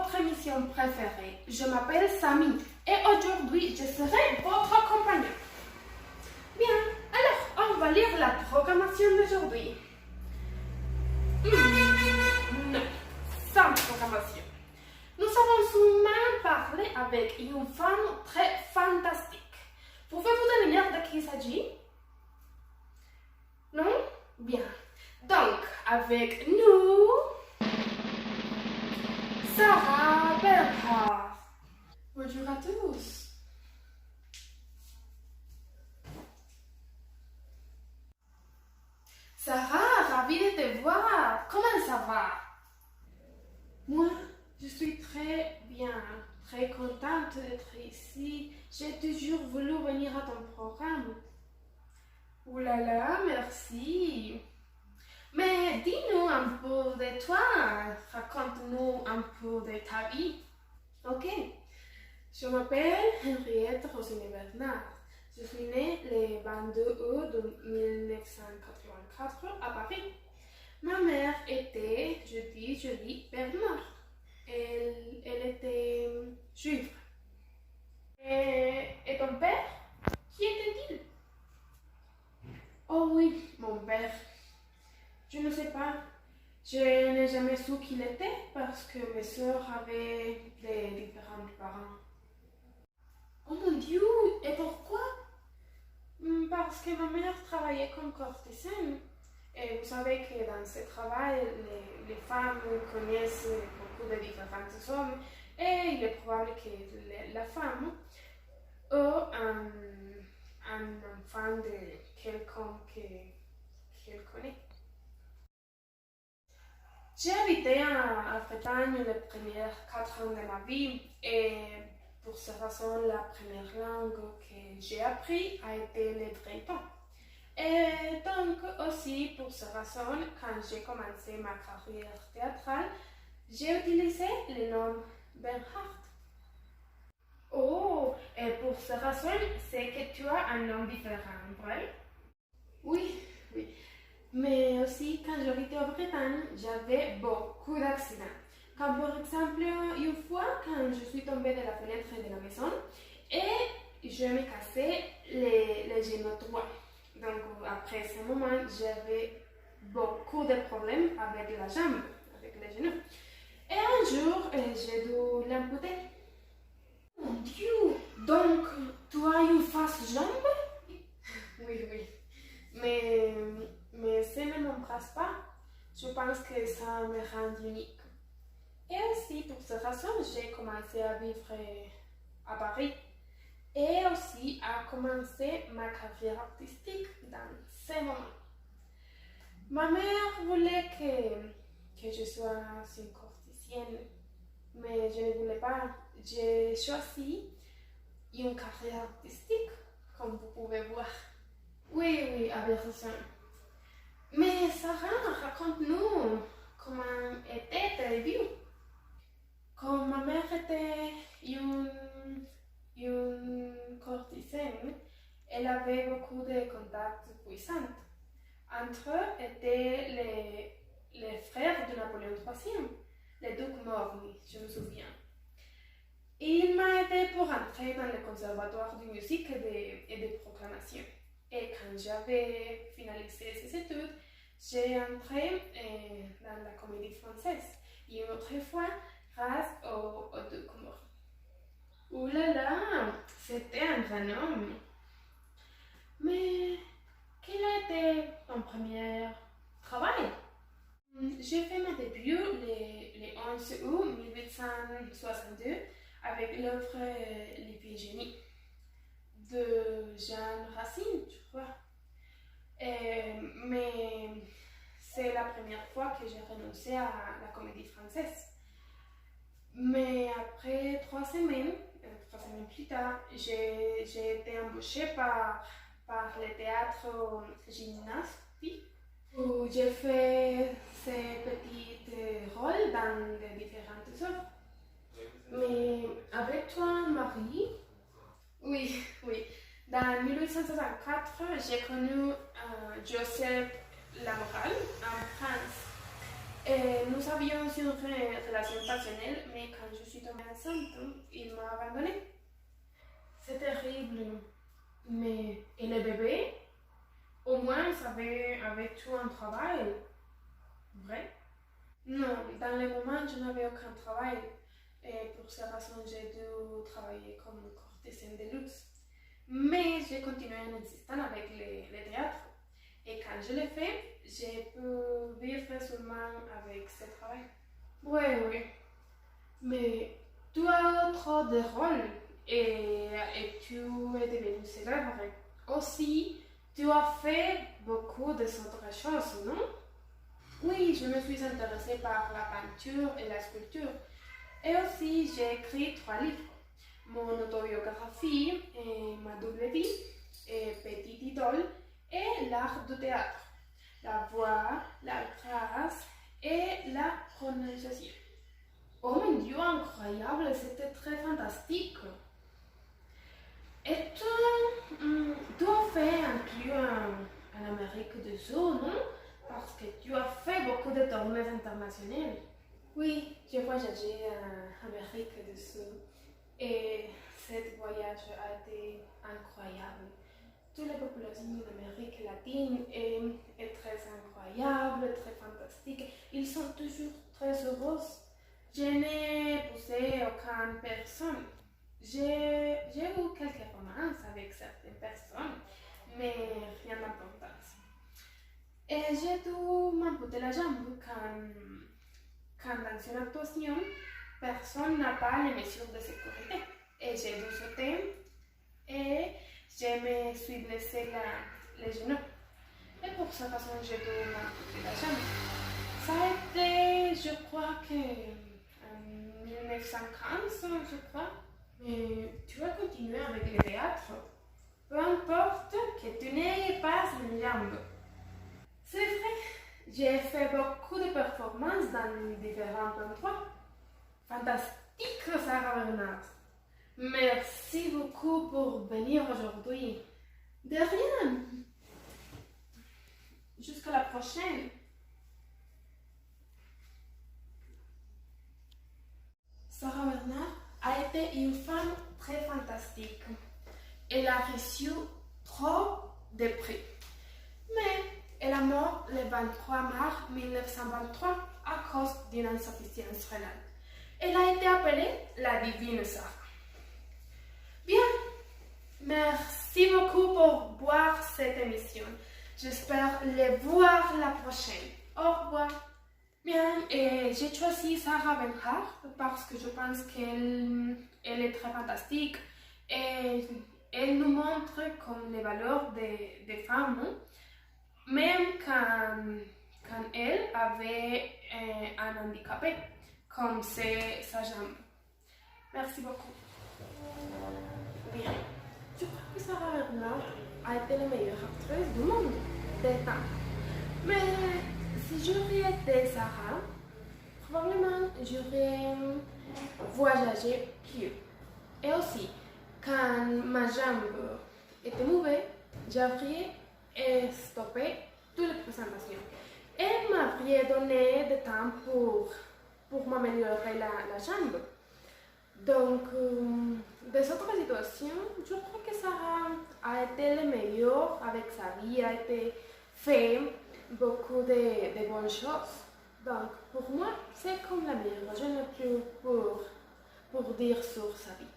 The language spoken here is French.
votre émission préférée. Je m'appelle Samy et aujourd'hui je serai votre compagnon. Bien, alors on va lire la programmation d'aujourd'hui. Non, sans programmation. Nous avons souvent parlé avec une femme très fantastique. Pouvez-vous deviner de qui il s'agit? Non? Bien. Donc, avec nous, Sarah Bernhardt. Bonjour à tous. Sarah, ravie de te voir. Comment ça va? Moi, je suis très bien, très contente d'être ici. J'ai toujours voulu venir à ton programme. Ouh là là, merci. Mais dis-nous un peu de toi, raconte-nous un peu de ta vie. Ok, je m'appelle Henriette Rosine Bernard. Je suis née le 22 août de 1984 à Paris. Ma mère était, je dis Bernard. Elle était juive. Et ton père, qui était-il? Oh oui, mon père. Je ne sais pas. Je n'ai jamais su qui il était parce que mes soeurs avaient des différents parents. Oh mon Dieu, et pourquoi? Parce que ma mère travaillait comme courtisane. Et vous savez que dans ce travail, les femmes connaissent beaucoup de différents hommes et il est probable que la femme a un enfant de quelqu'un qu'elle connaît. J'ai habité en Bretagne les premières 4 ans de ma vie et pour cette raison, la première langue que j'ai appris a été le breton. Et donc aussi pour cette raison, quand j'ai commencé ma carrière théâtrale, j'ai utilisé le nom Bernhardt. Oh, et pour cette raison, c'est que tu as un nom différent, vrai? Oui, oui. Mais aussi, quand j'habitais en Bretagne, j'avais beaucoup d'accidents. Comme par exemple, une fois, quand je suis tombée de la fenêtre de la maison et je me cassais les genoux droits. Donc, après ce moment, j'avais beaucoup de problèmes avec la jambe, avec les genoux. Et un jour, j'ai dû l'amputer. Mon Dieu! Donc, tu as une fausse jambe? Oui, oui. Mais ça ne m'embrasse pas. Je pense que ça me rend unique. Et aussi, pour cette raison, j'ai commencé à vivre à Paris. Et aussi à commencer ma carrière artistique dans ces moments. Ma mère voulait que je sois une courtisienne, mais je ne voulais pas. J'ai choisi une carrière artistique, comme vous pouvez voir. Oui, oui, avec raison. Mais Sarah, raconte-nous comment était ta vie. Quand ma mère était une courtisane, elle avait beaucoup de contacts puissants. Entre eux étaient les frères de Napoléon III, les ducs Morny, je me souviens. Il m'a aidé pour entrer dans le conservatoire de musique et de proclamation. Et quand j'avais finalisé ces études, j'ai entré dans la comédie française. Et une autre fois, grâce au duc Morny. Ouh là là, c'était un grand homme. Mais quel a été ton premier travail? J'ai fait mon début le 11 août 1862 avec l'œuvre L'Iphigénie de Jean Racine, je crois. Mais c'est la première fois que j'ai renoncé à la comédie française. Mais après 3 semaines plus tard, j'ai été embauchée par le théâtre gymnastique où j'ai fait ces petits rôles dans les différentes œuvres. Mais avec toi, Marie? Oui, oui. Dans 1864, j'ai connu Joseph Lamoral en France. Et nous avions une relation passionnelle, mais quand je suis tombée enceinte, il m'a abandonnée. C'est terrible. Mais et le bébé, au moins, avait tout un travail. Vrai? Non, dans le moment, je n'avais aucun travail. Et pour cette raison, j'ai dû travailler comme courtisane de luxe. Mais j'ai continué en insistant avec les théâtres. Et quand je l'ai fait, j'ai pu vivre seulement avec ce travail. Oui, oui. Mais tu as trop de rôles et tu es devenue célèbre. Aussi, tu as fait beaucoup d'autres choses, non? Oui, je me suis intéressée par la peinture et la sculpture. Et aussi, j'ai écrit 3 livres. Mon autobiographie, Ma double vie, Petite idole, et l'art du théâtre. La voix, la grâce et la prononciation. Oh mon Dieu, incroyable, c'était très fantastique. Et tu as fait inclus en Amérique du Sud, non? Parce que tu as fait beaucoup de tournées internationales. Oui, j'ai voyagé en Amérique du Sud et ce voyage a été incroyable. Toute la population d'Amérique latine est très incroyable, très fantastique. Ils sont toujours très heureux. Je n'ai poussé aucune personne. J'ai eu quelques romances avec certaines personnes, mais rien d'importance. Et j'ai dû m'amputer la jambe quand dans une actuation, personne n'a pas les mesures de sécurité. Et j'ai dû sauter et je me suis blessé les genoux. Et pour cette raison, j'ai dû m'amputer la jambe. Ça a été, je crois que en 1915, je crois. Mais tu vas continuer avec le théâtre. Peu importe que tu n'aies pas une jambe. C'est vrai, j'ai fait beaucoup de performances dans différents endroits. Fantastique, Sarah Bernard. Merci beaucoup pour venir aujourd'hui. De rien. Jusqu'à la prochaine. Sarah Bernard a été une femme très fantastique. Elle a reçu trop de prix. Mais elle est morte le 23 mars 1923 à cause d'une insuffisance rénale. Elle a été appelée la Divine Sarah. Bien, merci beaucoup pour voir cette émission. J'espère les voir la prochaine. Au revoir. Bien, et j'ai choisi Sarah Bernhardt parce que je pense qu'elle est très fantastique et elle nous montre comme les valeurs des femmes, même quand elle avait un handicapé, comme c'est sa jambe. Merci beaucoup. Bien, je crois que Sarah Bernhardt a été la meilleure actrice du monde des temps. Mais si j'aurais été Sarah, probablement j'aurais voyagé plus. Et aussi, quand ma jambe était mauvaise, j'aurais stoppé toutes les présentations. Et m'aurait donné du temps pour m'améliorer la jambe. Donc, de cette situation, je crois que Sarah a été le meilleur avec sa vie, a été fait beaucoup de bonnes choses. Donc, pour moi, c'est comme la meilleure. Je n'ai plus pour dire sur sa vie.